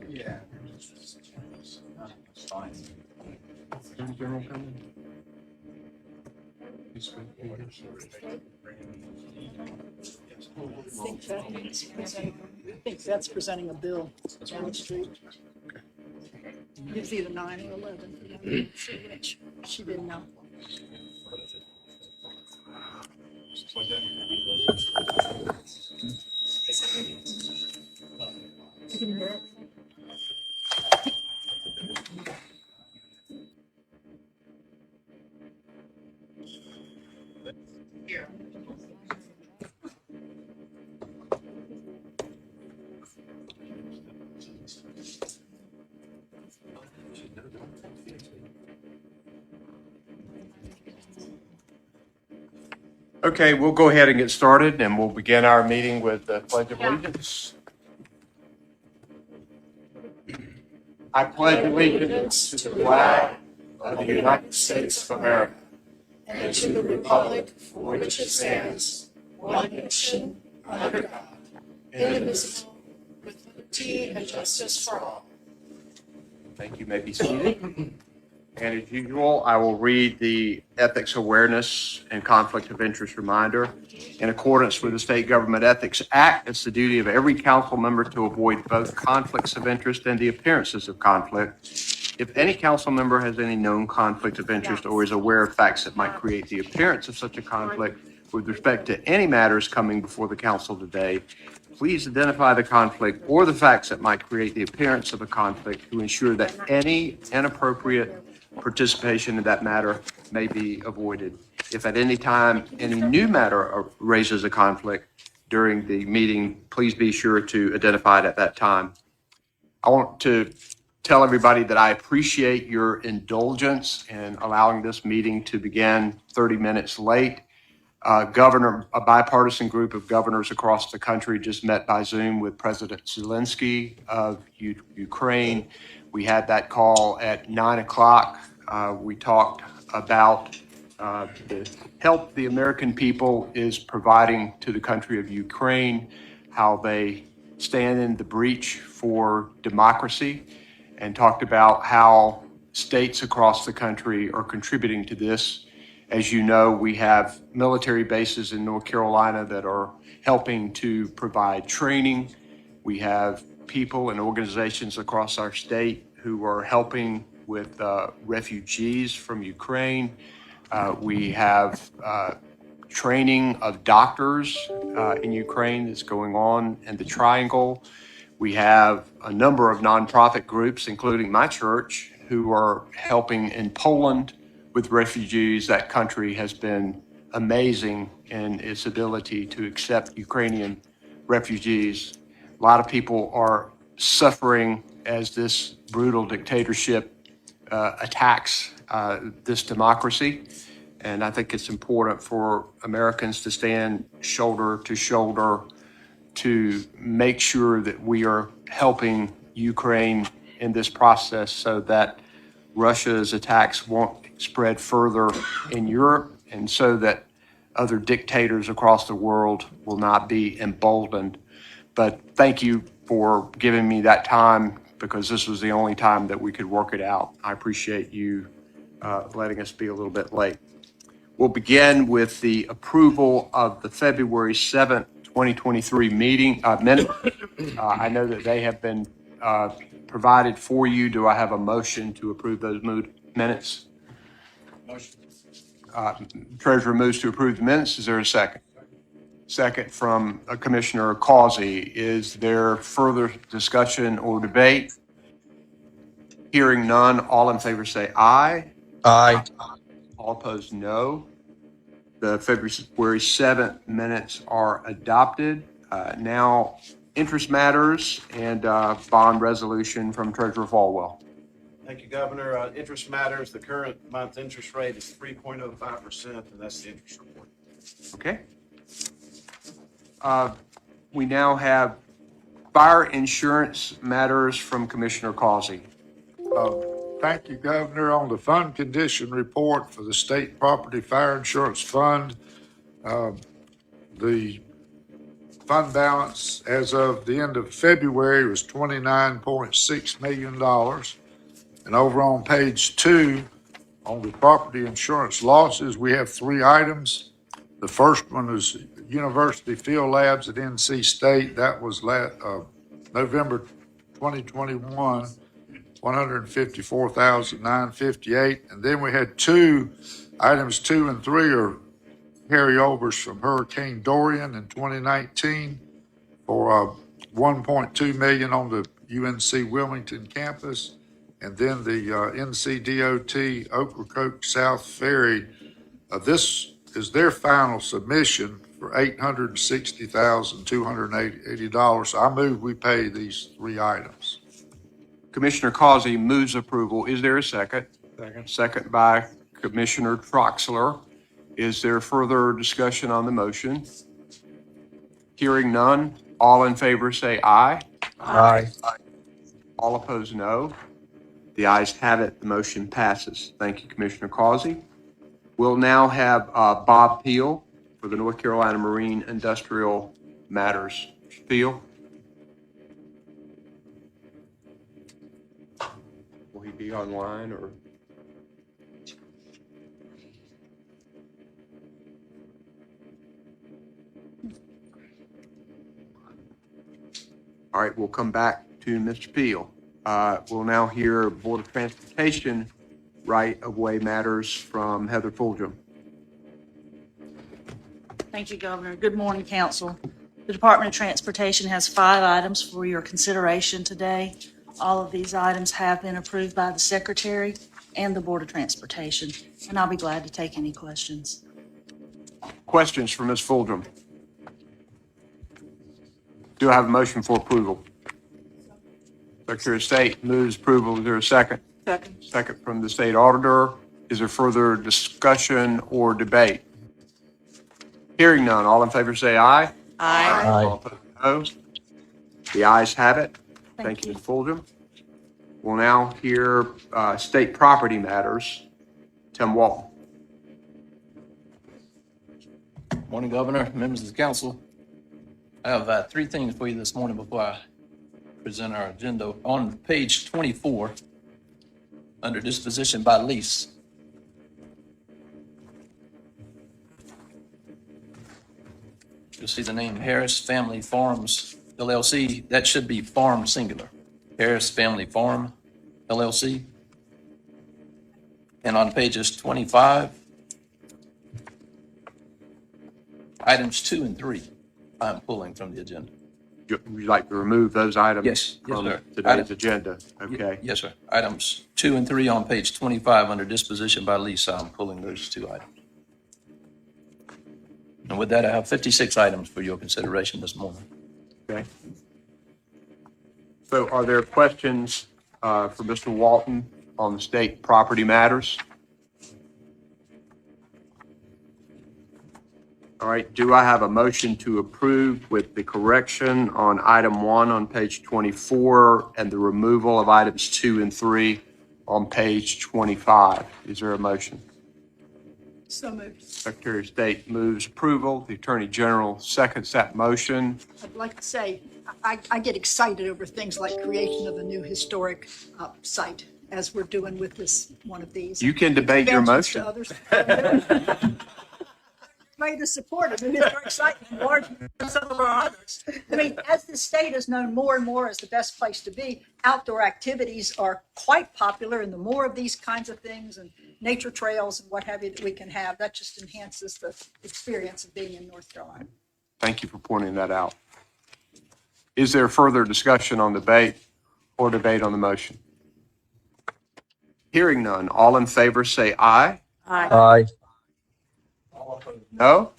Yeah. Fine. General comment? I think that's presenting a bill down the street. It was either 9 or 11. I'm not sure which. She didn't know. You can hear it. Okay, we'll go ahead and get started, and we'll begin our meeting with the Pledge of Allegiance. I pledge allegiance to the flag of the United States of America and to the republic for which it stands, one nation, under God, indivisible, with liberty and justice for all. Thank you. May be seated. And as usual, I will read the Ethics Awareness and Conflict of Interest Reminder. In accordance with the State Government Ethics Act, it's the duty of every council member to avoid both conflicts of interest and the appearances of conflict. If any council member has any known conflict of interest or is aware of facts that might create the appearance of such a conflict with respect to any matters coming before the council today, please identify the conflict or the facts that might create the appearance of a conflict to ensure that any inappropriate participation in that matter may be avoided. If at any time any new matter raises a conflict during the meeting, please be sure to identify it at that time. I want to tell everybody that I appreciate your indulgence in allowing this meeting to begin 30 minutes late. A bipartisan group of governors across the country just met by Zoom with President Zelensky of Ukraine. We had that call at 9 o'clock. We talked about the help the American people is providing to the country of Ukraine, how they stand in the breach for democracy, and talked about how states across the country are contributing to this. As you know, we have military bases in North Carolina that are helping to provide training. We have people and organizations across our state who are helping with refugees from Ukraine. We have training of doctors in Ukraine that's going on in the Triangle. We have a number of nonprofit groups, including my church, who are helping in Poland with refugees. That country has been amazing in its ability to accept Ukrainian refugees. A lot of people are suffering as this brutal dictatorship attacks this democracy. And I think it's important for Americans to stand shoulder to shoulder to make sure that we are helping Ukraine in this process so that Russia's attacks won't spread further in Europe, and so that other dictators across the world will not be emboldened. But thank you for giving me that time, because this was the only time that we could work it out. I appreciate you letting us be a little bit late. We'll begin with the approval of the February 7th, 2023 meeting minutes. I know that they have been provided for you. Do I have a motion to approve those minutes? Motion. Treasurer moves to approve the minutes. Is there a second? Second from Commissioner Causey. Is there further discussion or debate? Hearing none, all in favor say aye. Aye. All opposed, no. The February 7th minutes are adopted. Now, interest matters and bond resolution from Treasurer Falwell. Thank you, Governor. Interest matters. The current month interest rate is 3.05%, and that's the interest report. Okay. We now have fire insurance matters from Commissioner Causey. Thank you, Governor. On the fund condition report for the State Property Fire Insurance Fund, the fund balance as of the end of February was $29.6 million. And over on page 2, on the property insurance losses, we have 3 items. The first one is University Field Labs at NC State. That was November 2021. $154,958, and then we had items 2 and 3 are carryovers from Hurricane Dorian in 2019 for $1.2 million on the UNC Wilmington campus, and then the NCDOT Ocracoke South Ferry. This is their final submission for $860,280. So I move we pay these 3 items. Commissioner Causey moves approval. Is there a second? Second. Second by Commissioner Troxler. Is there further discussion on the motion? Hearing none, all in favor say aye. Aye. All opposed, no. The ayes have it. The motion passes. Thank you, Commissioner Causey. We'll now have Bob Peel for the North Carolina Marine Industrial Matters. Mr. Peel? Will he be online or? All right, we'll come back to Mr. Peel. We'll now hear Board of Transportation right-of-way matters from Heather Fulgham. Thank you, Governor. Good morning, Council. The Department of Transportation has 5 items for your consideration today. All of these items have been approved by the Secretary and the Board of Transportation, and I'll be glad to take any questions. Questions for Ms. Fulgham? Do I have a motion for approval? Secretary of State moves approval. Is there a second? Second. Second from the State Auditor. Is there further discussion or debate? Hearing none, all in favor say aye. Aye. All opposed, no. The ayes have it. Thank Thank you, you. Ms. Fulgham. We'll now hear state property matters. Tim Walton. Morning, Governor, members of the council. I have 3 things for you this morning before I present our agenda. On page 24, under disposition by lease, you'll see the name Harris Family Farms LLC. That should be farm singular. Harris Family Farm LLC. And on pages 25, items 2 and 3, I'm pulling from the agenda. Would you like to remove those items Yes, from sir. today's agenda? Okay. Yes, sir. Items 2 and 3 on page 25 under disposition by lease, I'm pulling those 2 items. And with that, I have 56 items for your consideration this morning. Okay. So are there questions for Mr. Walton on the state property matters? All right, do I have a motion to approve with the correction on item 1 on page 24 and the removal of items 2 and 3 on page 25? Is there a motion? So moved. Secretary of State moves approval. The Attorney General seconds that motion. I'd like to say, I get excited over things like creation of a new historic site, as we're doing with this, one of these. You can debate your Expansions motion. to others. Way to support it, a new historic site and large than some of our others. I mean, as the state is known more and more as the best place to be, outdoor activities are quite popular, and the more of these kinds of things and nature trails and what have you that we can have, that just enhances the experience of being in North Carolina. Thank you for pointing that out. Is there further discussion on debate or debate on the motion? Hearing none, all in favor say aye. Aye. No?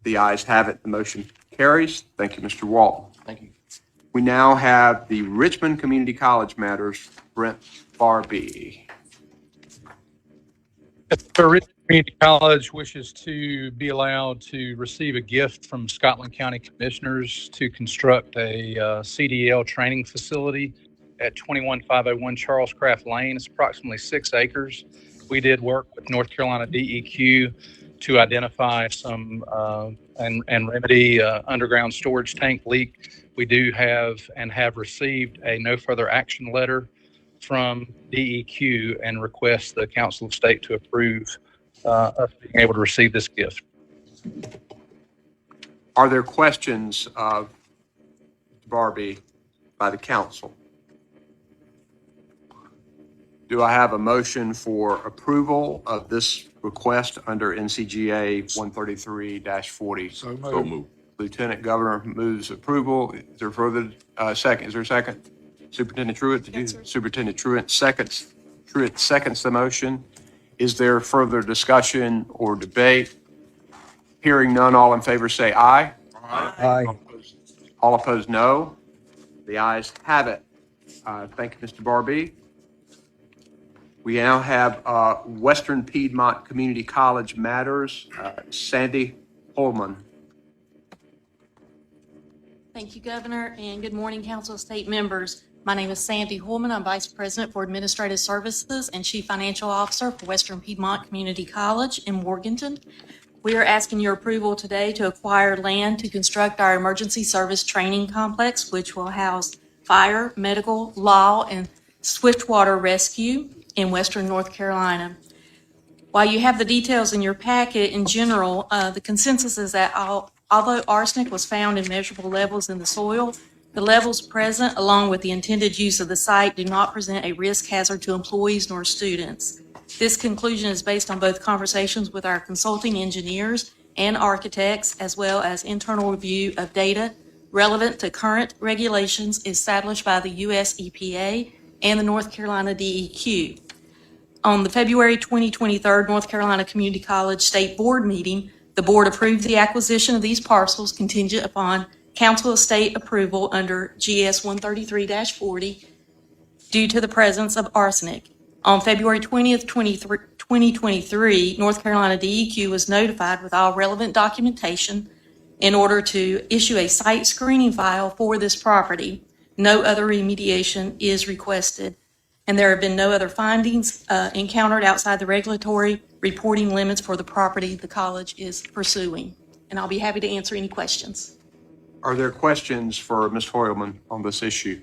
The ayes have it. The motion carries. Thank you, Mr. Walton. Thank you. We now have the Richmond Community College matters. Brent Barbie. For Richmond Community College wishes to be allowed to receive a gift from Scotland County Commissioners to construct a CDL training facility at 21501 Charles Craft Lane. It's approximately 6 acres. We did work with North Carolina DEQ to identify some and remedy underground storage tank leak. We do have and have received a no further action letter from DEQ and request the Council of State to approve us being able to receive this gift. Are there questions of Barbie by the council? Do I have a motion for approval of this request under NCGA 133-40? So So moved. moved. Lieutenant Governor moves approval. Is there further second? Is there a second? Superintendent Truitt, did you? Yes, sir. Superintendent Truitt seconds the motion. Is there further discussion or debate? Hearing none, all in favor say aye. Aye. All opposed, no. The ayes have it. Thank you, Mr. Barbee. We now have Western Piedmont Community College matters. Sandy Holman. Thank you, Governor, and good morning, Council of State members. My name is Sandy Holman. I'm Vice President for Administrative Services and Chief Financial Officer for Western Piedmont Community College in Morganton. We are asking your approval today to acquire land to construct our emergency service training complex, which will house fire, medical, law, and swiftwater rescue in Western North Carolina. While you have the details in your packet in general, the consensus is that although arsenic was found in measurable levels in the soil, the levels present, along with the intended use of the site, do not present a risk hazard to employees nor students. This conclusion is based on both conversations with our consulting engineers and architects, as well as internal review of data relevant to current regulations established by the U.S. EPA and the North Carolina DEQ. On the February 2023 North Carolina Community College State Board meeting, the board approved the acquisition of these parcels contingent upon Council of State approval under GS 133-40 due to the presence of arsenic. On February 20th, 2023, North Carolina DEQ was notified with all relevant documentation in order to issue a site screening file for this property. No other remediation is requested, and there have been no other findings encountered outside the regulatory reporting limits for the property the college is pursuing. And I'll be happy to answer any questions. Are there questions for Ms. Hoylman on this issue?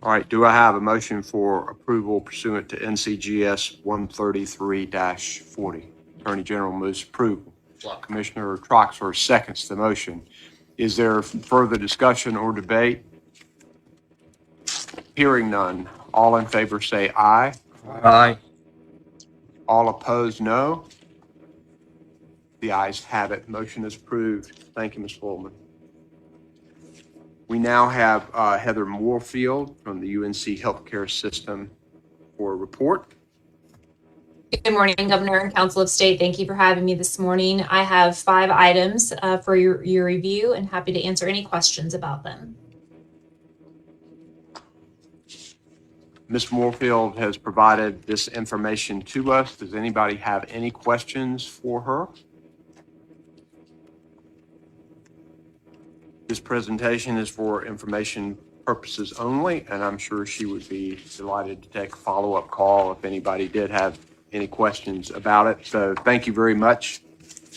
All right, do I have a motion for approval pursuant to NCGS 133-40? Attorney General moves approval. Commissioner Troxler seconds the motion. Is there further discussion or debate? Hearing none. All in favor say aye. Aye. All opposed, no. The ayes have it. Motion is approved. Thank you, Ms. Holman. We now have Heather Moorfield from the UNC Healthcare System for a report. Good morning, Governor and Council of State. Thank you for having me this morning. I have 5 items for your review and happy to answer any questions about them. Ms. Moorfield has provided this information to us. Does anybody have any questions for her? This presentation is for information purposes only, and I'm sure she would be delighted to take a follow-up call if anybody did have any questions about it. So thank you very much,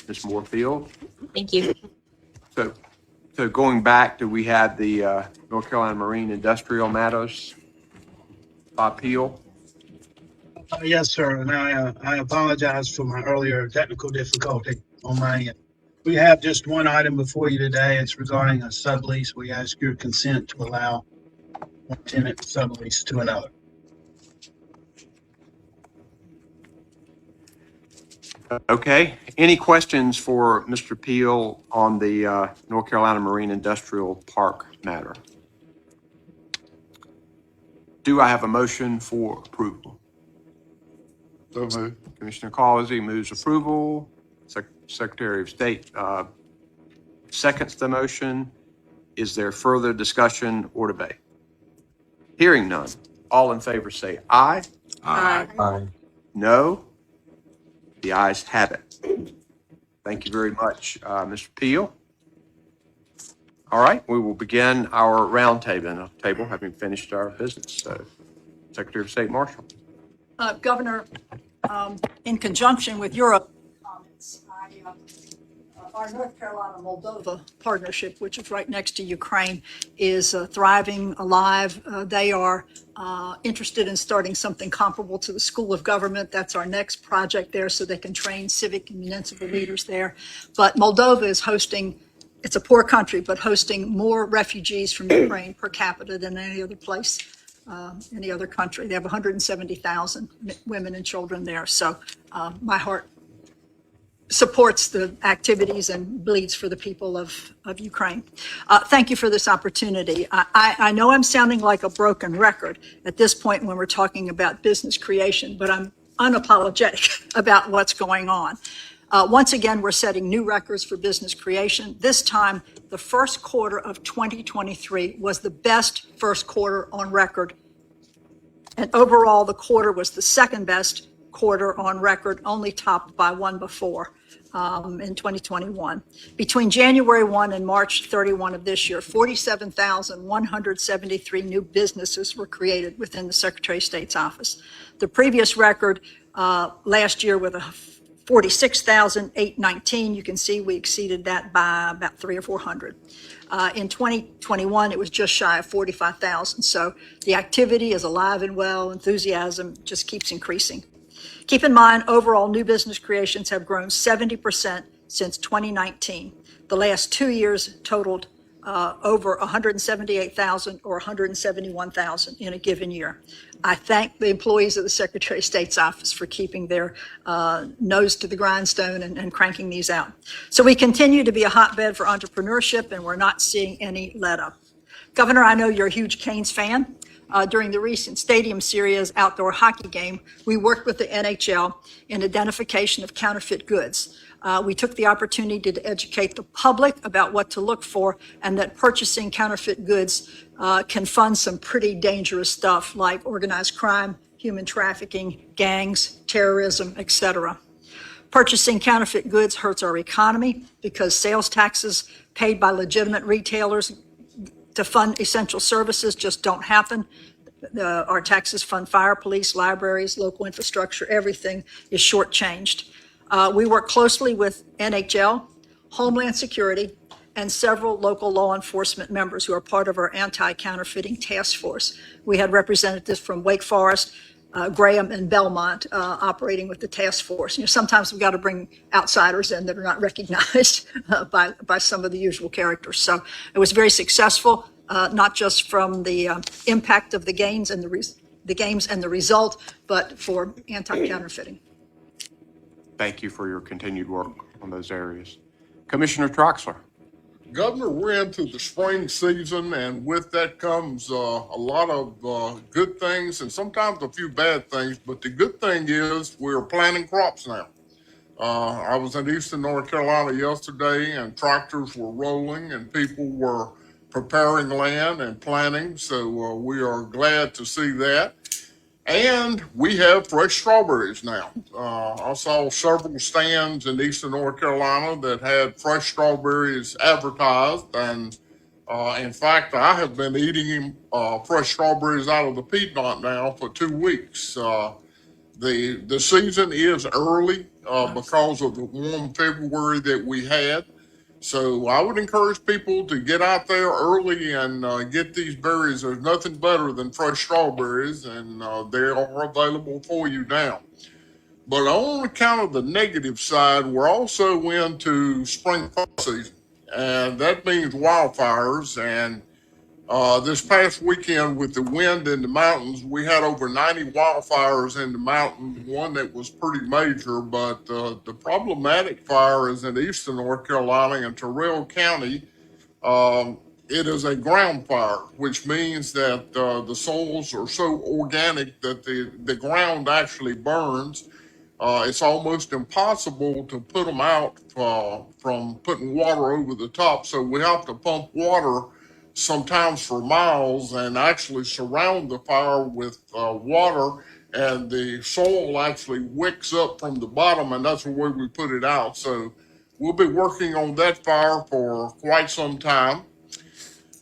Ms. Moorfield. Thank you. So going back, do we have the North Carolina Marine Industrial Matters appeal? Yes, sir. And I apologize for my earlier technical difficulty on my end. We have just one item before you today. It's regarding a sublease. We ask your consent to allow one tenant sublease to another. Okay. Any questions for Mr. Peel on the North Carolina Marine Industrial Park matter? Do I have a motion for approval? So moved. Commissioner Causey moves approval. Secretary of State seconds the motion. Is there further discussion or debate? Hearing none. All in favor say aye. Aye. Aye. No. The ayes have it. Thank you very much, Mr. Peel. All right, we will begin our roundtable, having finished our business. So, Secretary of State Marshall. Governor, in conjunction with your comments, our North Carolina-Moldova partnership, which is right next to Ukraine, is thriving, alive. They are interested in starting something comparable to the School of Government. That's our next project there, so they can train civic and municipal leaders there. But Moldova is hosting, it's a poor country, but hosting more refugees from Ukraine per capita than any other place, any other country. They have 170,000 women and children there. So my heart supports the activities and bleeds for the people of Ukraine. Thank you for this opportunity. I know I'm sounding like a broken record at this point when we're talking about business creation, but I'm unapologetic about what's going on. Once again, we're setting new records for business creation. This time, the first quarter of 2023 was the best first quarter on record. And overall, the quarter was the second best quarter on record, only topped by one before in 2021. Between January 1 and March 31 of this year, 47,173 new businesses were created within the Secretary of State's office. The previous record last year with 46,819, you can see we exceeded that by about 300 or 400. In 2021, it was just shy of 45,000. So the activity is alive and well, enthusiasm just keeps increasing. Keep in mind, overall new business creations have grown 70% since 2019. The last 2 years totaled over 178,000 or 171,000 in a given year. I thank the employees of the Secretary of State's office for keeping their nose to the grindstone and cranking these out. So we continue to be a hotbed for entrepreneurship, and we're not seeing any let up. Governor, I know you're a huge Canes fan. During the recent Stadium Series outdoor hockey game, we worked with the NHL in identification of counterfeit goods. We took the opportunity to educate the public about what to look for, and that purchasing counterfeit goods can fund some pretty dangerous stuff like organized crime, human trafficking, gangs, terrorism, etc. Purchasing counterfeit goods hurts our economy because sales taxes paid by legitimate retailers to fund essential services just don't happen. Our taxes fund fire, police, libraries, local infrastructure. Everything is shortchanged. We work closely with NHL, Homeland Security, and several local law enforcement members who are part of our anti-counterfeiting task force. We had representatives from Wake Forest, Graham, and Belmont operating with the task force. You know, sometimes we've got to bring outsiders in that are not recognized by some of the usual characters. So it was very successful, not just from the impact of the games and the result, but for anti-counterfeiting. Thank you for your continued work on those areas. Commissioner Troxler. Governor, we're into the spring season, and with that comes a lot of good things and sometimes a few bad things. But the good thing is we're planting crops now. I was in Eastern North Carolina yesterday, and tractors were rolling and people were preparing land and planting. So we are glad to see that. And we have fresh strawberries now. I saw several stands in Eastern North Carolina that had fresh strawberries advertised. And in fact, I have been eating fresh strawberries out of the Piedmont now for 2 weeks. The season is early because of the warm February that we had. So I would encourage people to get out there early and get these berries. There's nothing better than fresh strawberries, and they are available for you now. But on account of the negative side, we're also into spring fire season, and that means wildfires. And this past weekend with the wind in the mountains, we had over 90 wildfires in the mountains, one that was pretty major, but the problematic fire is in Eastern North Carolina and Terrell County. It is a ground fire, which means that the soils are so organic that the ground actually burns. It's almost impossible to put them out from putting water over the top, so we have to pump water sometimes for miles and actually surround the fire with water and the soil actually wicks up from the bottom, and that's the way we put it out. So we'll be working on that fire for quite some time.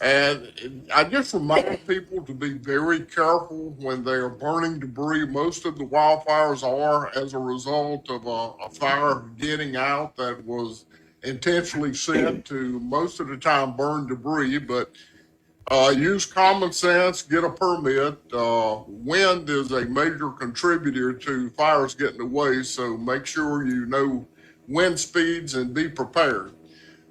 And I just remind people to be very careful when they are burning debris. Most of the wildfires are as a result of a fire getting out that was intentionally set to most of the time burn debris, but use common sense, get a permit. Wind is a major contributor to fires getting away, so make sure you know wind speeds and be prepared.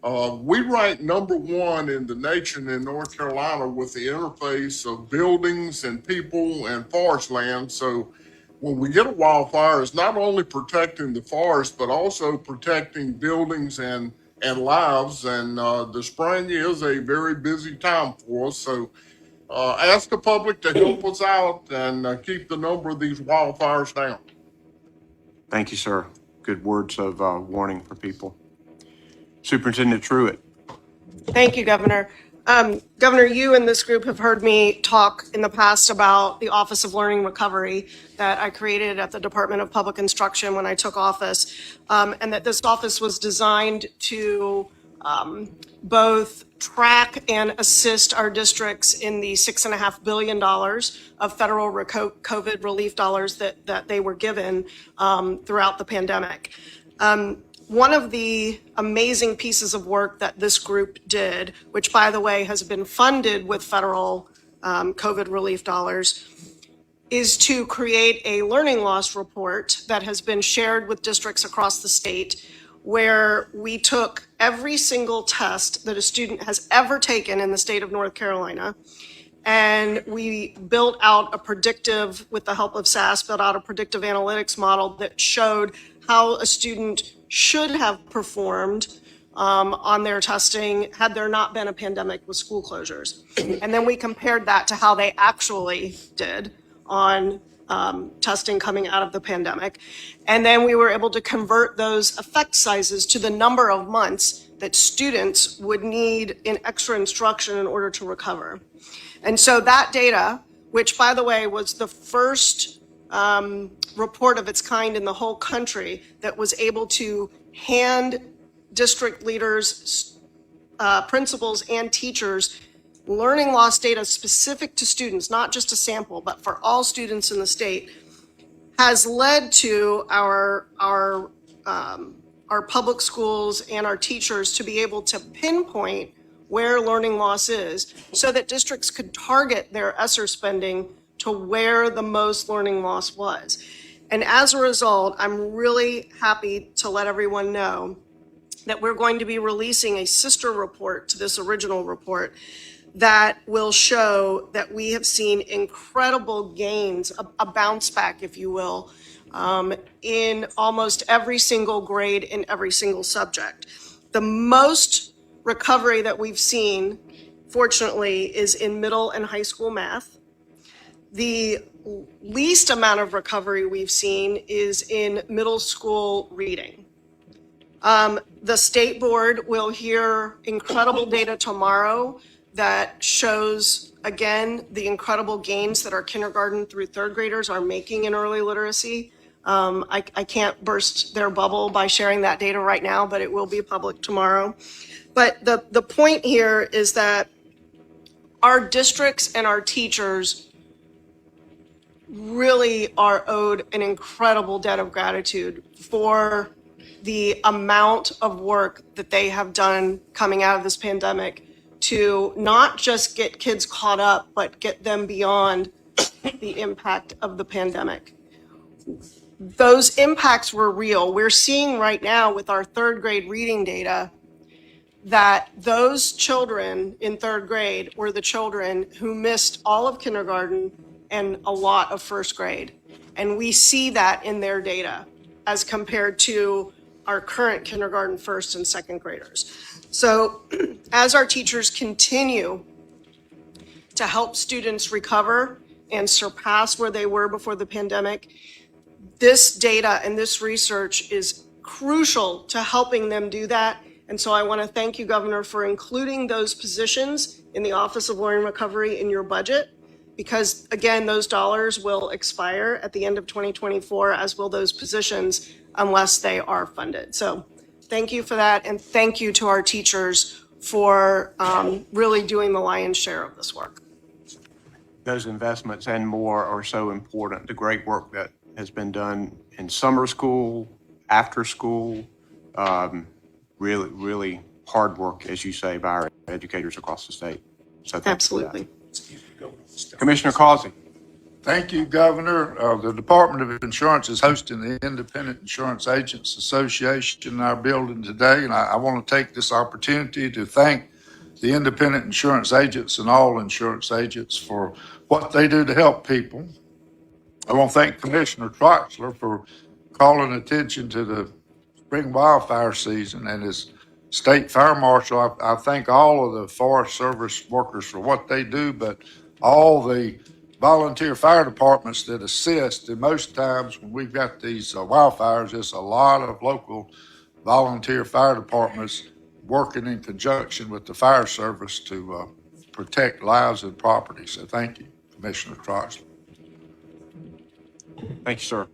We rank #1 in the nation in North Carolina with the interface of buildings and people and forest land. So when we get a wildfire, it's not only protecting the forest, but also protecting buildings and lives. And the spring is a very busy time for us. So ask the public to help us out and keep the number of these wildfires down. Thank you, sir. Good words of warning for people. Superintendent Truitt. Thank you, Governor. Governor, you and this group have heard me talk in the past about the Office of Learning Recovery that I created at the Department of Public Instruction when I took office, and that this office was designed to both track and assist our districts in the $6.5 billion of federal COVID relief dollars that they were given throughout the pandemic. One of the amazing pieces of work that this group did, which by the way has been funded with federal COVID relief dollars, is to create a learning loss report that has been shared with districts across the state, where we took every single test that a student has ever taken in the state of North Carolina, and we built out a predictive, with the help of SAS, built out a predictive analytics model that showed how a student should have performed on their testing had there not been a pandemic with school closures. And then we compared that to how they actually did on testing coming out of the pandemic. And then we were able to convert those effect sizes to the number of months that students would need in extra instruction in order to recover. And so that data, which by the way was the first report of its kind in the whole country that was able to hand district leaders, principals, and teachers learning loss data specific to students, not just a sample, but for all students in the state, has led to our public schools and our teachers to be able to pinpoint where learning loss is so that districts could target their ESSER spending to where the most learning loss was. And as a result, I'm really happy to let everyone know that we're going to be releasing a sister report to this original report that will show that we have seen incredible gains, a bounce back, if you will, in almost every single grade in every single subject. The most recovery that we've seen, fortunately, is in middle and high school math. The least amount of recovery we've seen is in middle school reading. The state board will hear incredible data tomorrow that shows, again, the incredible gains that our kindergarten through third graders are making in early literacy. I can't burst their bubble by sharing that data right now, but it will be public tomorrow. But the point here is that our districts and our teachers really are owed an incredible debt of gratitude for the amount of work that they have done coming out of this pandemic to not just get kids caught up, but get them beyond the impact of the pandemic. Those impacts were real. We're seeing right now with our third grade reading data that those children in third grade were the children who missed all of kindergarten and a lot of first grade. And we see that in their data as compared to our current kindergarten first and second graders. So as our teachers continue to help students recover and surpass where they were before the pandemic, this data and this research is crucial to helping them do that. And so I want to thank you, Governor, for including those positions in the Office of Learning Recovery in your budget. because again, those dollars will expire at the end of 2024, as will those positions, unless they are funded. So thank you for that, and thank you to our teachers for really doing the lion's share of this work. Those investments and more are so important. The great work that has been done in summer school, after school, really, really hard work, as you say, by our educators across the state. So thank you for that. Absolutely. Commissioner Causey. Thank you, Governor. The Department of Insurance is hosting the Independent Insurance Agents Association in our building today, and I want to take this opportunity to thank the independent insurance agents and all insurance agents for what they do to help people. I want to thank Commissioner Troxler for calling attention to the spring wildfire season, and as State Fire Marshal, I thank all of the Forest Service workers for what they do, but all the volunteer fire departments that assist. And most times when we've got these wildfires, it's a lot of local volunteer fire departments working in conjunction with the fire service to protect lives and property. So thank you, Commissioner Troxler. Thank you, sir.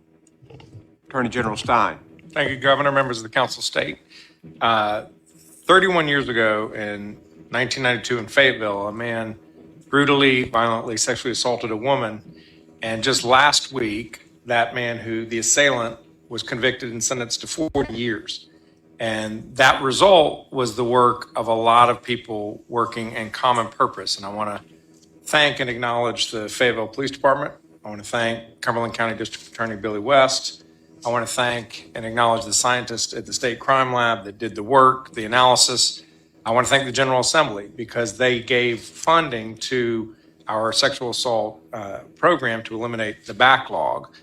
Attorney General Stein. Thank you, Governor, members of the Council of State. 31 years ago in 1992 in Fayetteville, a man brutally, violently, sexually assaulted a woman. And just last week, that man the assailant, was convicted and sentenced to 40 years. And that result was the work of a lot of people working in common purpose. And I want to thank and acknowledge the Fayetteville Police Department. I want to thank Cumberland County District Attorney Billy West. I want to thank and acknowledge the scientists at the State Crime Lab that did the work, the analysis. I want to thank the General Assembly because they gave funding to our sexual assault program to eliminate the backlog.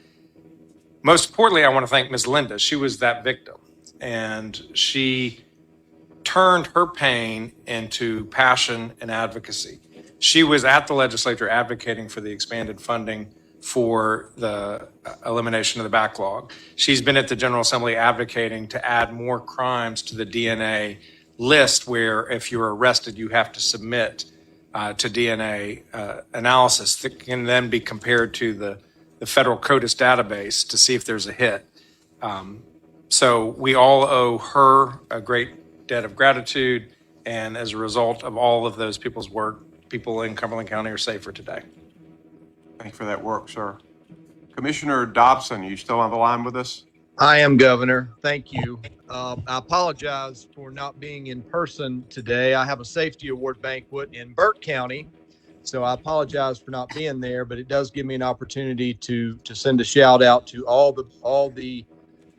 Most importantly, I want to thank Ms. Linda. She was that victim, and she turned her pain into passion and advocacy. She was at the legislature advocating for the expanded funding for the elimination of the backlog. She's been at the General Assembly advocating to add more crimes to the DNA list where if you're arrested, you have to submit to DNA analysis that can then be compared to the federal CODIS database to see if there's a hit. So we all owe her a great debt of gratitude. And as a result of all of those people's work, people in Cumberland County are safer today. Thank you for that work, sir. Commissioner Dobson, are you still on the line with us? I am, Governor. Thank you. I apologize for not being in person today. I have a safety award banquet in Burke County, so I apologize for not being there, but it does give me an opportunity to send a shout out to all the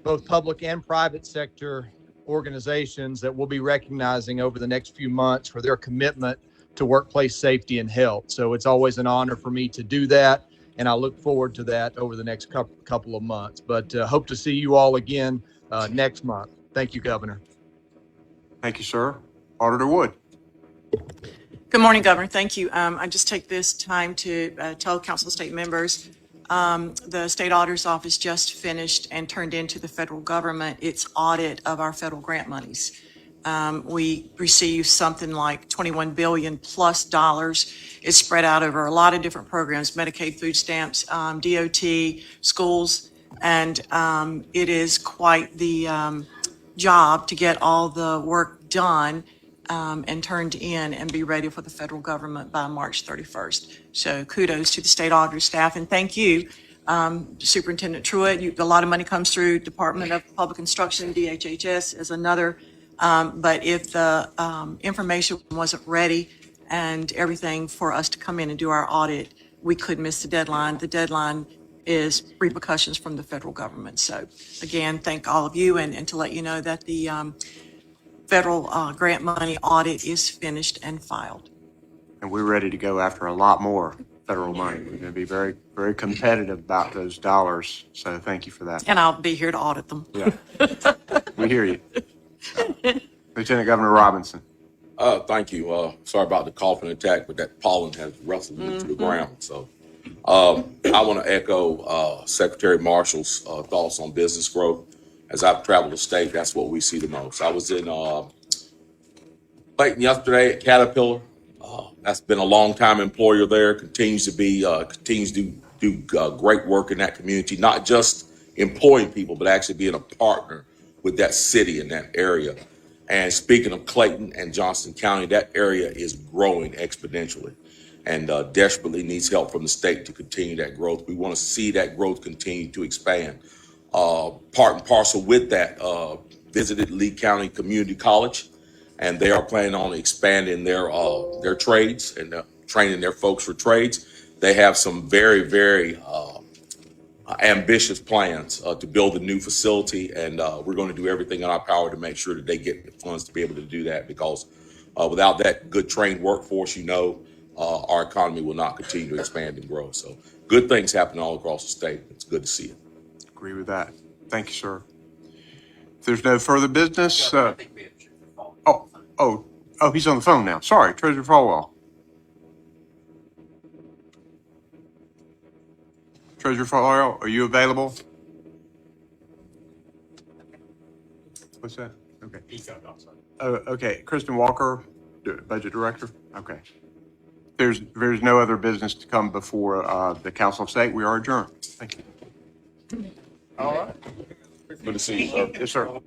both public and private sector organizations that we'll be recognizing over the next few months for their commitment to workplace safety and health. So it's always an honor for me to do that, and I look forward to that over the next couple of months. But hope to see you all again next month. Thank you, Governor. Thank you, sir. Auditor Wood. Good morning, Governor. Thank you. I just take this time to tell Council of State members, the State Auditor's Office just finished and turned into the federal government its audit of our federal grant monies. We received something like $21 billion plus dollars. It's spread out over a lot of different programs, Medicaid, food stamps, DOT, schools, and it is quite the job to get all the work done and turned in and be ready for the federal government by March 31st. So kudos to the state auditor staff, and thank you, Superintendent Truitt. A lot of money comes through Department of Public Instruction, DHHS is another. But if the information wasn't ready and everything for us to come in and do our audit, we could miss the deadline. The deadline is repercussions from the federal government. So again, thank all of you, and to let you know that the federal grant money audit is finished and filed. And we're ready to go after a lot more federal money. We're going to be very, very competitive about those dollars. So thank you for that. And I'll be here to audit them. Yeah, we hear you. Lieutenant Governor Robinson. Thank you. Sorry about the coughing attack, but that pollen has wrestled me to the ground. So I want to echo Secretary Marshall's thoughts on business growth. As I've traveled the state, that's what we see the most. I was in Clayton yesterday at Caterpillar. that's been a long-time employer there, continues to do great work in that community, not just employing people, but actually being a partner with that city in that area. And speaking of Clayton and Johnston County, that area is growing exponentially and desperately needs help from the state to continue that growth. We want to see that growth continue to expand. Part and parcel with that, visited Lee County Community College, and they are planning on expanding their trades and training their folks for trades. They have some very, very ambitious plans to build a new facility, and we're going to do everything in our power to make sure that they get the funds to be able to do that, because without that good trained workforce, our economy will not continue to expand and grow. So good things happening all across the state. It's good to see it. Agree with that. Thank you, sir. If there's no further business, he's on the phone now. Sorry, Treasurer Falwell. Treasurer Falwell, are you available? What's that? Okay. Oh, okay. Kristen Walker, Budget Director. Okay. There's no other business to come before the Council of State. We are adjourned. Thank you. All right. Good to see you, sir. Yes, sir.